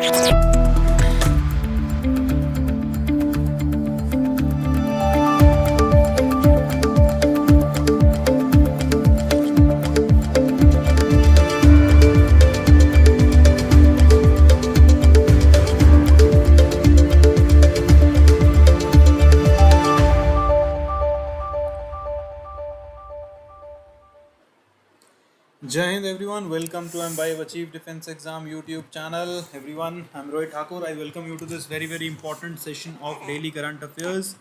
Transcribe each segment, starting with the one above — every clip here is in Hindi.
Jai Hind everyone, welcome to M5 Achieve Defense Exam YouTube channel. Everyone, I'm Rohit Thakur. I welcome you to this very important session of daily current affairs.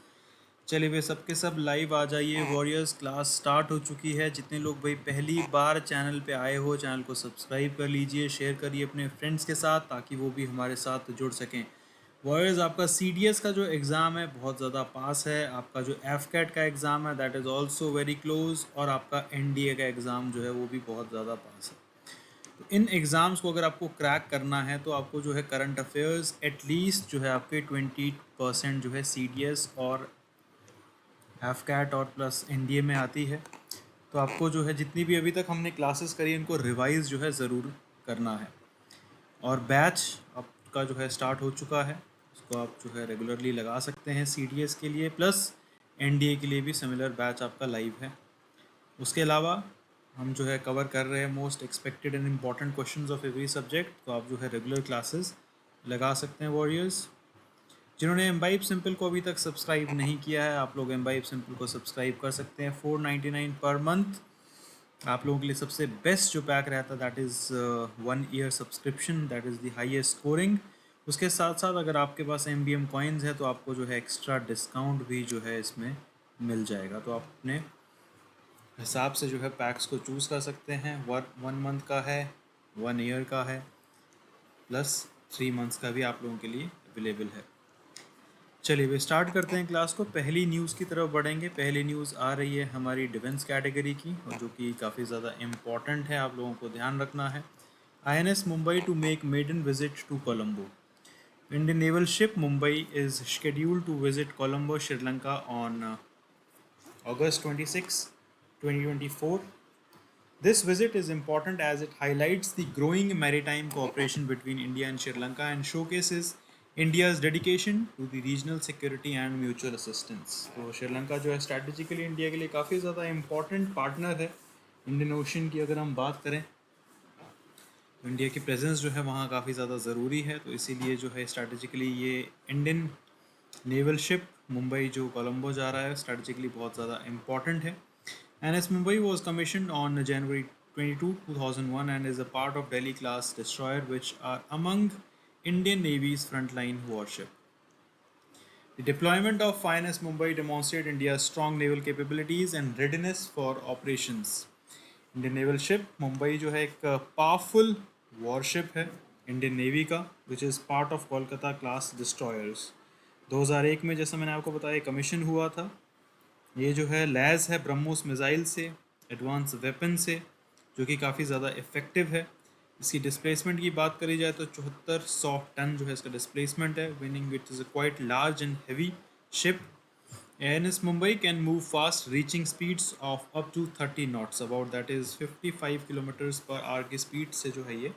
चलिए वे सबके सब लाइव आ जाइए. वॉरियर्स क्लास स्टार्ट हो चुकी है. जितने लोग भाई पहली बार चैनल पे आए हो, चैनल को सब्सक्राइब कर लीजिए, शेयर करिए अपने फ्रेंड्स के साथ ताकि वो भी हमारे साथ जुड़ सकें. वॉरियर्स, आपका CDS का जो एग्ज़ाम है बहुत ज़्यादा पास है. आपका जो FCAT का एग्ज़ाम है that is also very close. और आपका NDA का एग्ज़ाम जो है वो भी बहुत ज़्यादा पास है. तो इन एग्ज़ाम्स को अगर आपको क्रैक करना है तो आपको जो है करंट अफेयर्स एटलीस्ट जो है आपके 20% जो है CDS और FCAT और प्लस NDA में आती है. तो आपको जो है जितनी भी अभी तक हमने क्लासेस करी उनको रिवाइज़ जो है ज़रूर करना है. और बैच आपका जो है स्टार्ट हो चुका है, उसको आप जो है रेगुलरली लगा सकते हैं CDS के लिए, प्लस NDA के लिए भी सिमिलर बैच आपका लाइव है. उसके अलावा हम जो है कवर कर रहे हैं most expected and important questions of every subject. तो आप जो है रेगुलर क्लासेस लगा सकते हैं. वॉरियर्स, जिन्होंने एम्बाइब सिंपल को अभी तक सब्सक्राइब नहीं किया है, आप लोग एम्बाइब सिंपल को सब्सक्राइब कर सकते हैं. 499 पर मंथ आप लोगों के लिए सबसे बेस्ट जो पैक रहता है that is 1 year subscription, that is the highest scoring. उसके साथ साथ अगर आपके पास MBM कॉइन्स है तो आपको जो है एक्स्ट्रा डिस्काउंट भी जो है इसमें मिल जाएगा. तो आप अपने हिसाब से जो है पैक्स को चूज़ कर सकते हैं. 1 मंथ का है, 1 ईयर का है, प्लस 3 मंथ्स का भी आप लोगों के लिए अवेलेबल है. चलिए वे स्टार्ट करते हैं क्लास को. पहली न्यूज़ की तरफ बढ़ेंगे. पहली न्यूज़ आ रही है हमारी डिफेंस कैटेगरी की, और जो कि काफ़ी ज़्यादा इम्पॉर्टेंट है, आप लोगों को ध्यान रखना है. INS Mumbai to make maiden visit to Colombo. Indian naval ship Mumbai is scheduled to visit Colombo, Sri Lanka on August 26, 2024. This visit is important as it highlights the growing maritime cooperation between India and Sri Lanka and showcases India's dedication to the regional security and mutual assistance. तो श्रीलंका जो है स्ट्रैटेजिकली इंडिया के लिए काफ़ी ज़्यादा इम्पॉर्टेंट पार्टनर है. इंडियन ओशन की अगर हम बात करें तो इंडिया की प्रेजेंस जो है वहाँ काफ़ी ज़्यादा ज़रूरी है. तो इसीलिए जो है स्ट्रैटेजिकली ये इंडियन नेवल शिप मुंबई जो कोलंबो जा रहा है स्ट्रैटेजिकली बहुत ज़्यादा इम्पॉर्टेंट है. INS Mumbai was commissioned on January 22, 2001 and is a part of Delhi class destroyer which are among Indian Navy's frontline warship. The deployment of INS Mumbai demonstrated India's strong naval capabilities and readiness for operations. Indian naval ship Mumbai जो है एक पावरफुल वॉरशिप है इंडियन नेवी का, which is part of Kolkata class destroyers. 2001 में जैसा मैंने आपको बताया कमीशन हुआ था. ये जो है लैस है ब्रह्मोस मिसाइल से, एडवांस वेपन से, जो कि काफ़ी ज़्यादा इफेक्टिव है. इसकी डिस्प्लेसमेंट की बात करी जाए तो 7400 टन जो है इसका डिस्प्लेसमेंट है, meaning which is a quite large and heavy ship. INS Mumbai can move fast, reaching speeds of up to 30 knots, about that is 55 kilometres per hour की स्पीड से जो है ये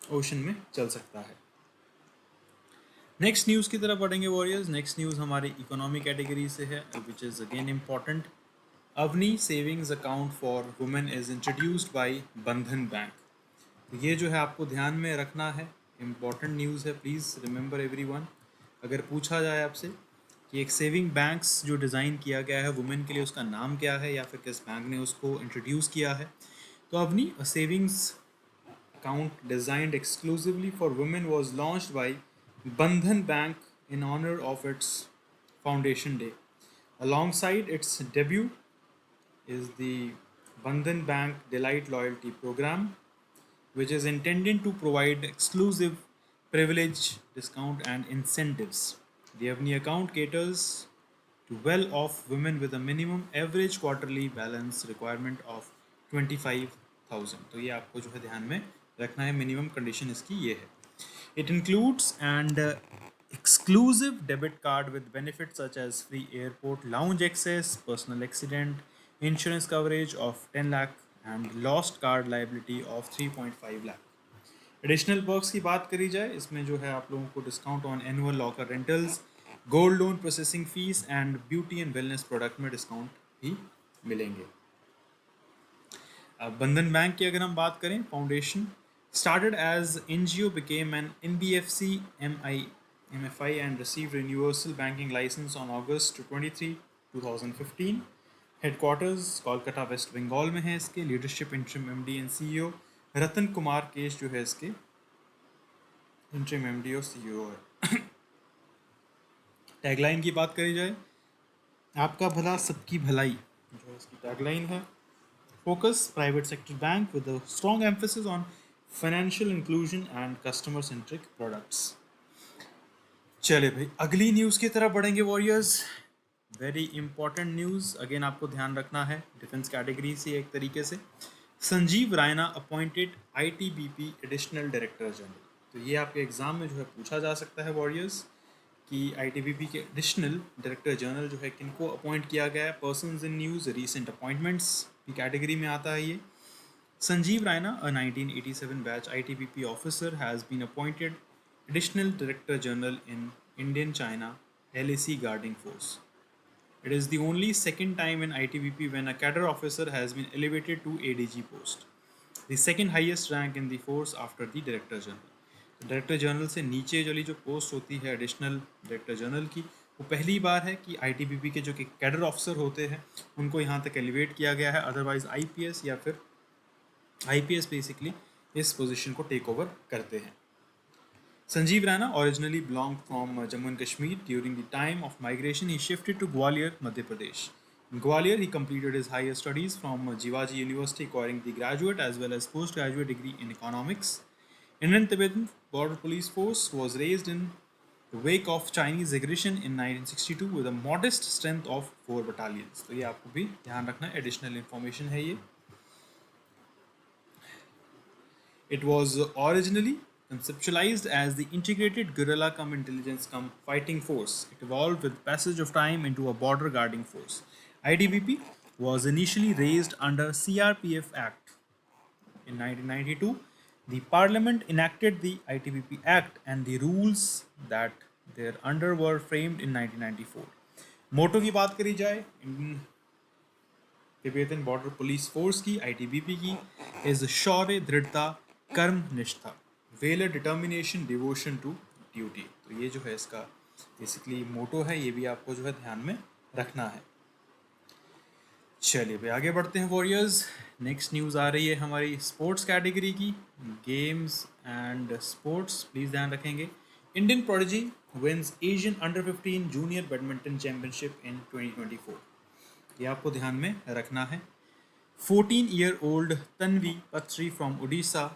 ओशन में चल सकता है. नेक्स्ट न्यूज़ की तरफ बढ़ेंगे वॉरियर्स. नेक्स्ट न्यूज़ हमारी इकोनॉमी कैटेगरी से है, which is again important. Avni savings account for women is introduced by Bandhan bank. ये जो है आपको ध्यान में रखना है, इम्पॉर्टेंट न्यूज़ है. Please remember everyone. अगर पूछा जाए आपसे कि एक सेविंग बैंक्स जो डिज़ाइन किया गया है वुमेन के लिए, उसका नाम क्या है या फिर किस बैंक ने उसको इंट्रोड्यूस किया है, तो Avni a savings account designed exclusively for women was launched by Bandhan bank in honor of its foundation day. Alongside its debut is the Bandhan Bank Delight Loyalty Program, which is intended to provide exclusive privilege, discount and incentives. The Avni account caters to well-off women with a minimum average quarterly balance requirement of 25,000. तो ये आपको जो है ध्यान में रखना है, मिनिमम कंडीशन इसकी ये है. It includes and exclusive debit card with benefits such as free airport lounge access, personal accident insurance coverage of 10 lakh and lost card liability of 3.5 lakh. Additional perks की बात करी जाए, इसमें जो है आप लोगों को discount on annual locker rentals, gold loan processing fees and beauty and wellness product में डिस्काउंट भी मिलेंगे। अब बंधन बैंक की अगर हम बात करें, foundation started as NGO became an NBFC MFI and received a universal banking license on August 23, 2015। Headquarters Kolkata West Bengal में है इसके। Leadership interim MD and CEO Ratan Kumar Kesh जो है इसके इंटरिम एमडी और सीईओ है। टैगलाइन की बात करी जाए, आपका भला सबकी भलाई जो है इसकी टैगलाइन है। Focus private sector bank with a strong emphasis on financial inclusion and customer centric products. चले भाई अगली न्यूज़ की तरफ बढ़ेंगे warriors. Very important news, again आपको ध्यान रखना है डिफेंस कैटेगरी से एक तरीके से। Sanjeev Raina appointed ITBP additional director general. तो ये आपके एग्जाम में जो है पूछा जा सकता है वॉरियर्स कि आईटीबीपी के एडिशनल डायरेक्टर जनरल जो है किनको अपॉइंट किया गया है। Persons in news recent appointments की कैटेगरी में आता है ये। Sanjeev Raina, a 1987 batch ITBP officer, has been appointed Additional Director General in Indian China LAC Guarding Force. It is the only second time in ITBP when a cadre officer has been elevated to ADG post, the second highest rank in the force after the Director General. Director general से नीचे वाली जो पोस्ट होती है एडिशनल डायरेक्टर जनरल की, वो पहली बार है कि आईटीबीपी के जो कि कैडर ऑफिसर होते हैं उनको यहाँ तक एलिवेट किया गया है। अदरवाइज आईपीएस या फिर आईपीएस बेसिकली इस पोजीशन को टेक ओवर करते हैं। Sanjeev Rana originally belonged from Jammu and Kashmir. During the time of migration, he shifted to Gwalior, Madhya Pradesh. In Gwalior, he completed his higher studies from Jivaji University, acquiring the graduate as well as postgraduate degree in economics. Indian Tibetan Border Police Force was raised in the wake of Chinese aggression in 1962 with a modest strength of 4 battalions. तो ये आपको भी ध्यान रखना है, एडिशनल इंफॉर्मेशन है ये। It was originally conceptualized as the integrated guerrilla cum intelligence cum fighting force. It evolved with passage of time into a border guarding force. ITBP was initially raised under CRPF Act. In 1992, the Parliament enacted the ITBP Act and the rules that thereunder were framed in 1994. मोटो की बात करी जाए तिब्बतन बॉर्डर पुलिस फोर्स की, आईटीबीपी की, इज शौर्य, दृढ़ता, कर्म निष्ठा, valour, determination, devotion to duty. तो ये जो है इसका बेसिकली मोटो है, ये भी आपको जो है ध्यान में रखना है। चलिए भाई आगे बढ़ते हैं वॉरियर्स। नेक्स्ट न्यूज़ आ रही है हमारी स्पोर्ट्स कैटेगरी की, गेम्स एंड स्पोर्ट्स, प्लीज़ ध्यान रखेंगे। Indian prodigy wins Asian under 15 junior badminton championship in 2024। ये आपको ध्यान में रखना है। 14-year-old Tanvi Patri from Odisha,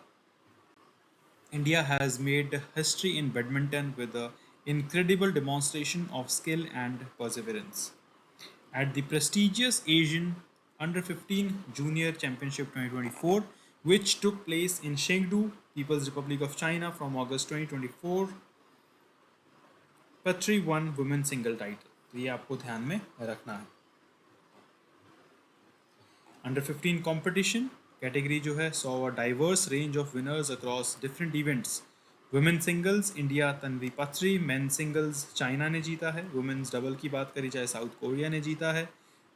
India has made history in badminton with an incredible demonstration of skill and perseverance. At the prestigious Asian Under 15 Junior Championship 2024, which took place in Chengdu, People's Republic of China from August 2024, Patri won women's single title. तो ये आपको ध्यान में रखना है। Under 15 competition category जो है saw a diverse range of winners across different events. Women singles India Tanvi पत्री, men singles चाइना ने जीता है, women's double की बात करी जाए साउथ कोरिया ने जीता है,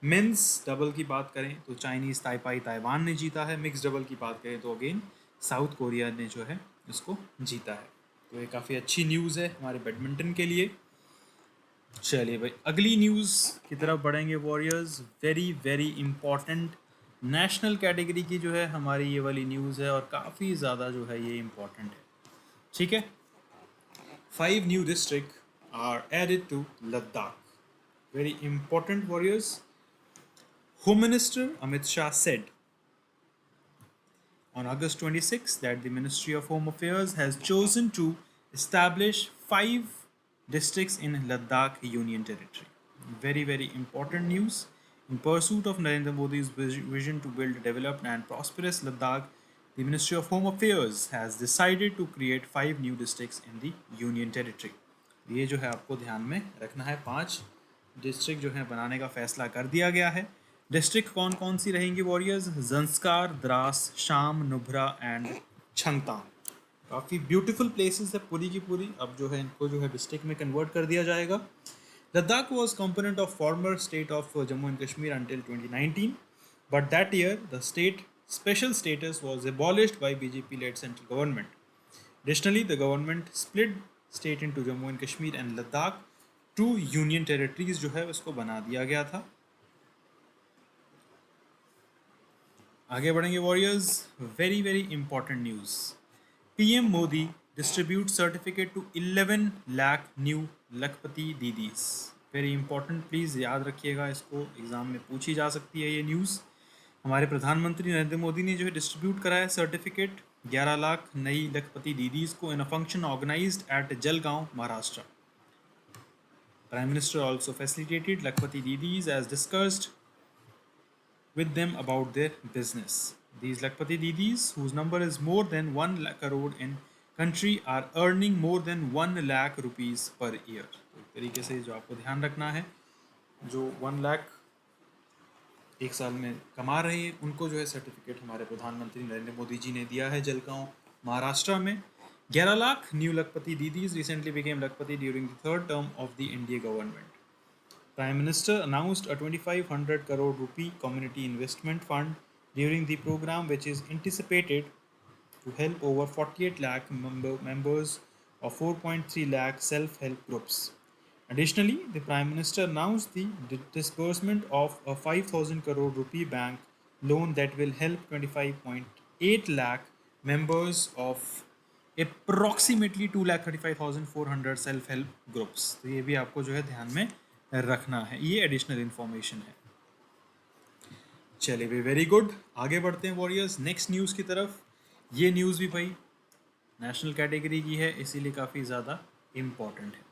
men's double की बात करें तो चाइनीज़ ताइपाई ताइवान ने जीता है, मिक्स डबल की बात करें तो अगेन साउथ कोरिया ने जो है इसको जीता है। तो ये काफ़ी अच्छी न्यूज़ है हमारे बैडमिंटन के लिए। चलिए भाई अगली न्यूज़ की तरफ बढ़ेंगे warriors. Very very important national category की जो है हमारी ये वाली न्यूज़ है और काफ़ी ज़्यादा जो है ये इम्पॉर्टेंट है। ठीक है, 5 new districts are added to Ladakh. Very important warriors. Home Minister Amit Shah said on August 26 that the Ministry of Home Affairs has chosen to establish 5 districts in Ladakh Union Territory. Very very important news. In pursuit of Narendra Modi's vision to build a developed and prosperous Ladakh, the Ministry of Home Affairs has decided to create 5 new districts in the Union Territory. ये जो है आपको ध्यान में रखना है, 5 डिस्ट्रिक्ट जो है बनाने का फैसला कर दिया गया है। डिस्ट्रिक्ट कौन कौन सी रहेंगी वॉरियर्स? जंस्कार, द्रास, शाम, नुब्रा एंड छंगतांग। काफ़ी ब्यूटीफुल प्लेसेस है पूरी की पूरी। अब जो है इनको जो है डिस्ट्रिक्ट में कन्वर्ट कर दिया जाएगा। Ladakh was component of former state of Jammu and Kashmir until 2019, but that year the state special status was abolished by BJP-led central government. Additionally, the government split state into Jammu and Kashmir and Ladakh, two union territories जो है उसको बना दिया गया था। आगे बढ़ेंगे warriors. Very very important news. PM Modi distribute certificate to 11 lakh new Lakhpati didis. Very important, please याद रखिएगा, इसको एग्ज़ाम में पूछी जा सकती है ये न्यूज़। हमारे प्रधानमंत्री नरेंद्र मोदी ने जो है डिस्ट्रीब्यूट कराया सर्टिफिकेट 11 लाख नई लखपति दीदीज को in a function organised at Jalgaon, Maharashtra. Prime Minister also facilitated Lakpati Didis as discussed with them about their business. These Lakpati Didis, whose number is more than 1 lakh crore in country, are earning more than 1 lakh rupees per year. तो एक तरीके से जो आपको ध्यान रखना है, जो 1 लाख एक साल में कमा रहे हैं उनको जो है सर्टिफिकेट हमारे प्रधानमंत्री नरेंद्र मोदी जी ने दिया है जलगांव, महाराष्ट्र में। 11 lakh new Lakhpati didis recently became Lakpati during the third term of the India government. Prime Minister announced a 2500 crore rupee community investment fund during the program, which is anticipated to help over 48 lakh members of 4.3 lakh self-help groups. Additionally, the Prime Minister announced the disbursement of a 5,000 crore rupee bank loan that will help 25.8 lakh members of approximately 2,35,400 self-help groups. तो ये भी आपको जो है ध्यान में रखना है, ये एडिशनल इन्फॉर्मेशन है। चलिए भाई, वेरी गुड। आगे बढ़ते हैं वॉरियर्स नेक्स्ट न्यूज़ की तरफ। ये न्यूज़ भी भाई नेशनल कैटेगरी की है, इसीलिए काफ़ी ज़्यादा इम्पॉर्टेंट है।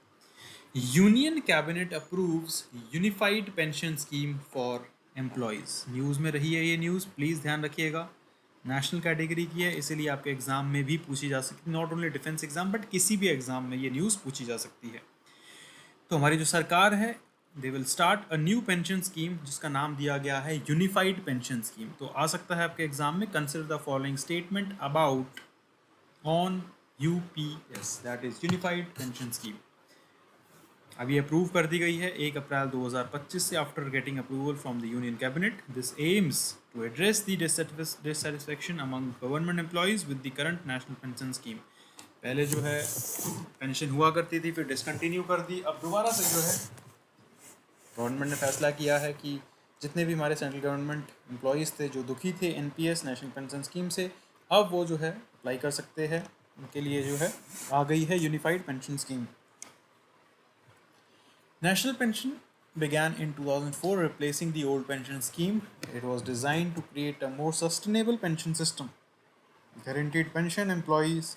Union cabinet approves unified pension scheme for employees. News में रही है ये न्यूज़, प्लीज़ ध्यान रखिएगा। नेशनल कैटेगरी की है, इसीलिए आपके एग्ज़ाम में भी पूछी जा सकती है, not only defence exam but किसी भी एग्ज़ाम में ये न्यूज़ पूछी जा सकती है। तो हमारी जो सरकार है, they will start a new pension scheme जिसका नाम दिया गया है यूनिफाइड पेंशन स्कीम। तो आ सकता है आपके एग्जाम में, consider the following statement about on UPS, that is unified pension scheme. अभी अप्रूव कर दी गई है 1 अप्रैल 2025 से, after getting approval from the union cabinet. This aims to address the dissatisfaction among government employees with the current national pension scheme. पहले जो है पेंशन हुआ करती थी, फिर डिसकंटिन्यू कर दी, अब दोबारा से जो है गवर्नमेंट ने फैसला किया है कि जितने भी हमारे सेंट्रल गवर्नमेंट एम्प्लॉयज़ थे जो दुखी थे एनपीएस नेशनल पेंशन स्कीम से, अब वो जो है अप्लाई कर सकते हैं। उनके लिए जो है आ गई है unified pension scheme. National pension began in 2004, replacing the old pension scheme. It was designed to create a more sustainable pension system. Guaranteed pension employees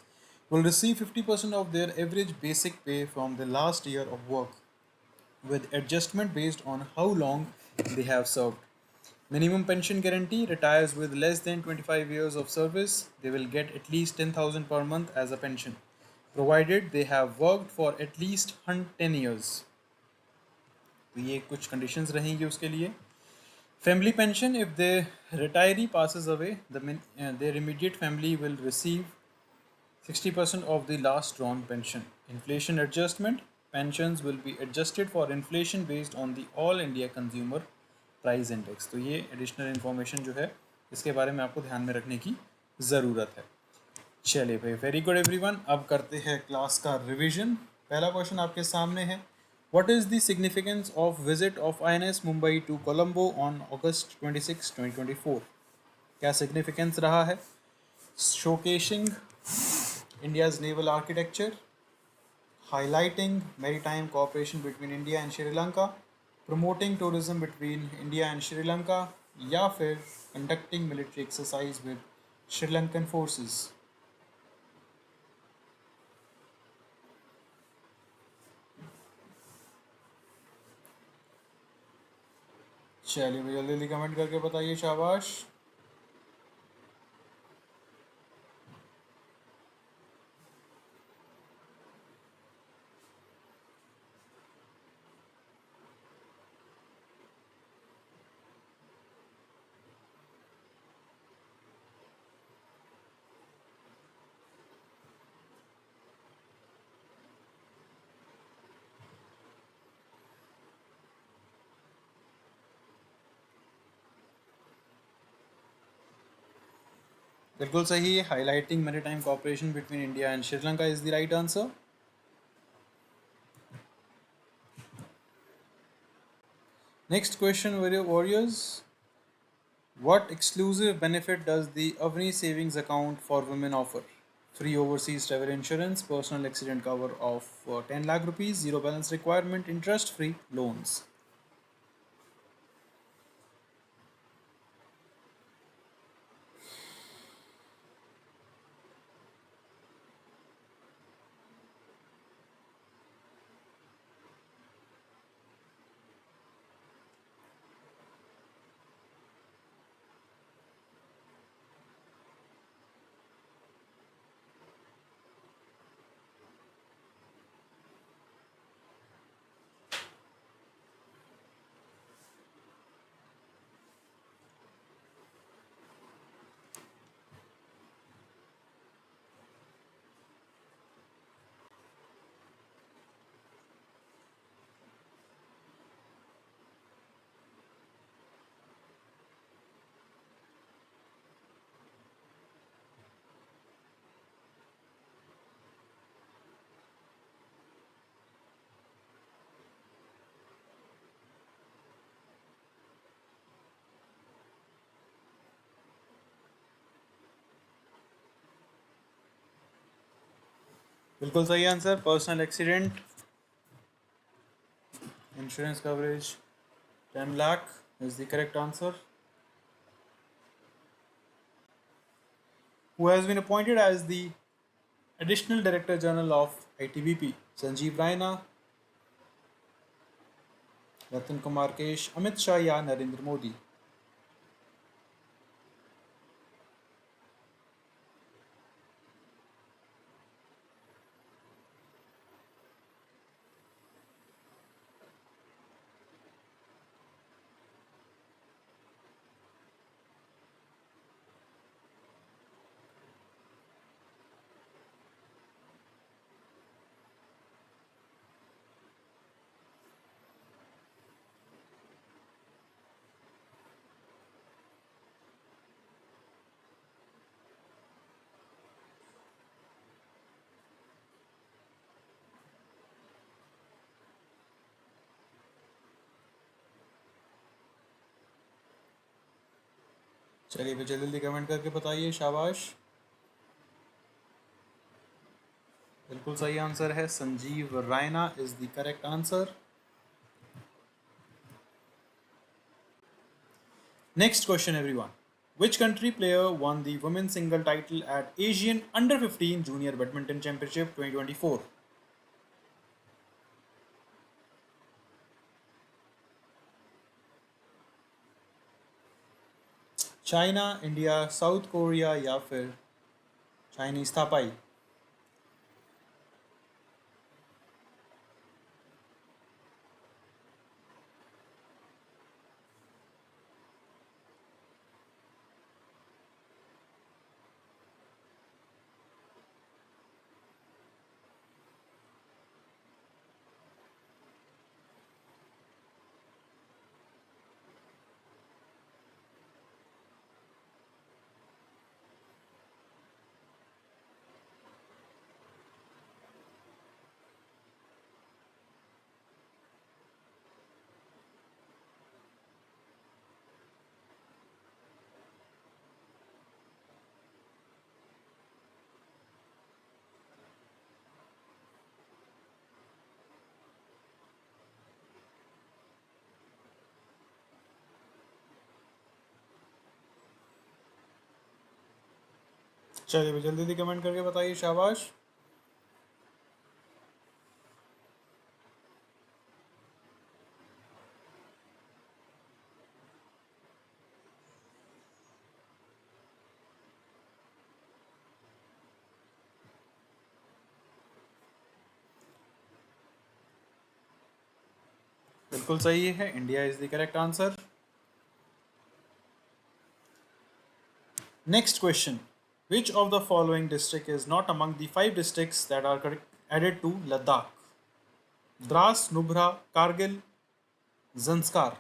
will receive 50% of their average basic pay from the last year of work, with adjustment based on how long they have served. Minimum pension guarantee: retires with less than 25 years of service, they will get at least 10,000 per month as a pension, provided they have worked for at least 10 years. तो ये कुछ कंडीशंस रहेंगी उसके लिए। Family pension: if the retiree passes away, their immediate family will receive 60% of the last drawn pension. Inflation adjustment: pensions will be adjusted for inflation based on the All India Consumer Price Index. तो ये एडिशनल इन्फॉर्मेशन जो है इसके बारे में आपको ध्यान में रखने की ज़रूरत है। चलिए भाई, वेरी गुड एवरीवन। अब करते हैं क्लास का रिवीजन। पहला क्वेश्चन आपके सामने है, what is the significance of visit of INS Mumbai to Colombo on August 26, 2024? क्या सिग्निफिकेंस रहा है? Showcasing India's naval architecture, highlighting maritime cooperation between India and Sri Lanka, promoting tourism between India and Sri Lanka, या फिर conducting military exercise with Sri Lankan forces? चलिए जल्दी जल्दी कमेंट करके बताइए, शाबाश। बिल्कुल सही है. Highlighting maritime cooperation between India and Sri Lanka is the right answer. Next question, warriors. What exclusive benefit does the Avni Savings Account for Women offer? Free overseas travel insurance, personal accident cover of 10 lakh rupees, zero balance requirement, interest free loans. बिल्कुल सही answer. Personal accident insurance coverage 10 lakh is the correct answer. Who has been appointed as the Additional Director General of ITBP? Sanjeev Raina, Ratan Kumar Kesh, Amit Shah या नरेंद्र मोदी. चलिए जल्दी जल्दी कमेंट करके बताइए. शाबाश. बिल्कुल सही आंसर है. Sanjeev Raina is the correct answer. Next question, everyone. Which country player won the women's single title at Asian Under 15 Junior Badminton Championship 2024? China, India, south Korea या फिर चाइनीज थापाई. चलिए जल्दी जल्दी कमेंट करके बताइए. शाबाश. बिल्कुल सही है. India is the correct answer. Next question. Which of the following district is not among the five districts that are added to Ladakh? Dras, Nubra, Kargil, Zanskar.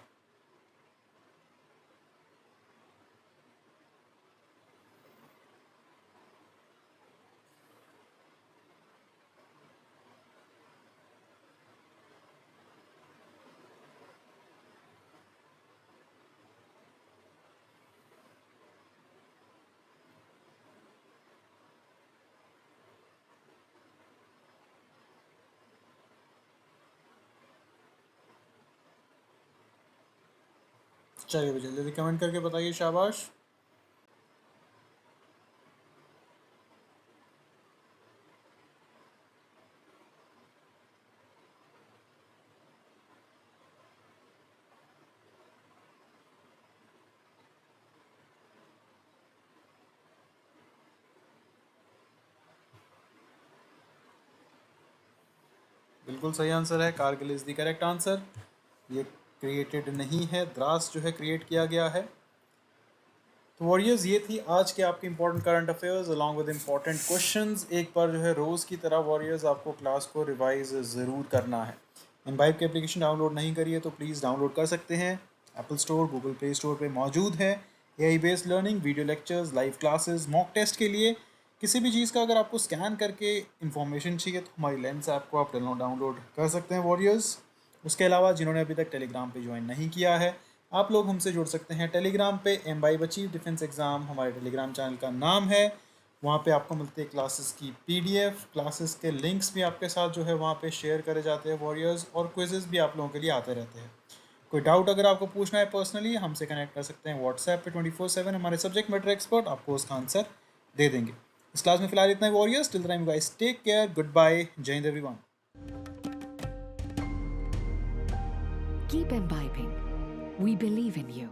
चलिए भाई, जल्दी जल्दी कमेंट करके बताइए, शाबाश। बिल्कुल सही आंसर है, Kargil is the correct answer. ये क्रिएटेड नहीं है, द्रास जो है क्रिएट किया गया है। तो वॉरियर्स, ये थी आज के आपके important current affairs along with important questions. एक बार जो है रोज़ की तरह वॉरियर्स आपको क्लास को रिवाइज ज़रूर करना है। इनवाइब की एप्लीकेशन डाउनलोड नहीं करी है तो प्लीज़ डाउनलोड कर सकते हैं। Apple store, Google play store पे मौजूद है। AI based learning, video lectures, live classes, mock test के लिए किसी भी चीज़ का अगर आपको स्कैन करके इन्फॉर्मेशन चाहिए तो हमारी लेंस ऐप को आप डाउनलोड कर सकते हैं वॉरियर्स। उसके अलावा जिन्होंने अभी तक टेलीग्राम पे ज्वाइन नहीं किया है, आप लोग हमसे जुड़ सकते हैं टेलीग्राम पे। एम्बाइब अचीव डिफेंस एग्ज़ाम हमारे टेलीग्राम चैनल का नाम है। वहाँ पे आपको मिलती है क्लासेस की पीडीएफ, क्लासेस के लिंक्स भी आपके साथ जो है वहाँ पे शेयर करे जाते हैं वॉरियर्स, और क्विजेज़ भी आप लोगों के लिए आते रहते हैं। कोई डाउट अगर आपको पूछना है पर्सनली, हमसे कनेक्ट कर सकते हैं व्हाट्सएप पे 24/7। हमारे सब्जेक्ट मैटर एक्सपर्ट आपको उसका आंसर दे देंगे। इस क्लास में फिलहाल इतना ही warriors. Till the time guys, take care, good bye, Jai Hind everyone. Keep imbibing. We believe in you.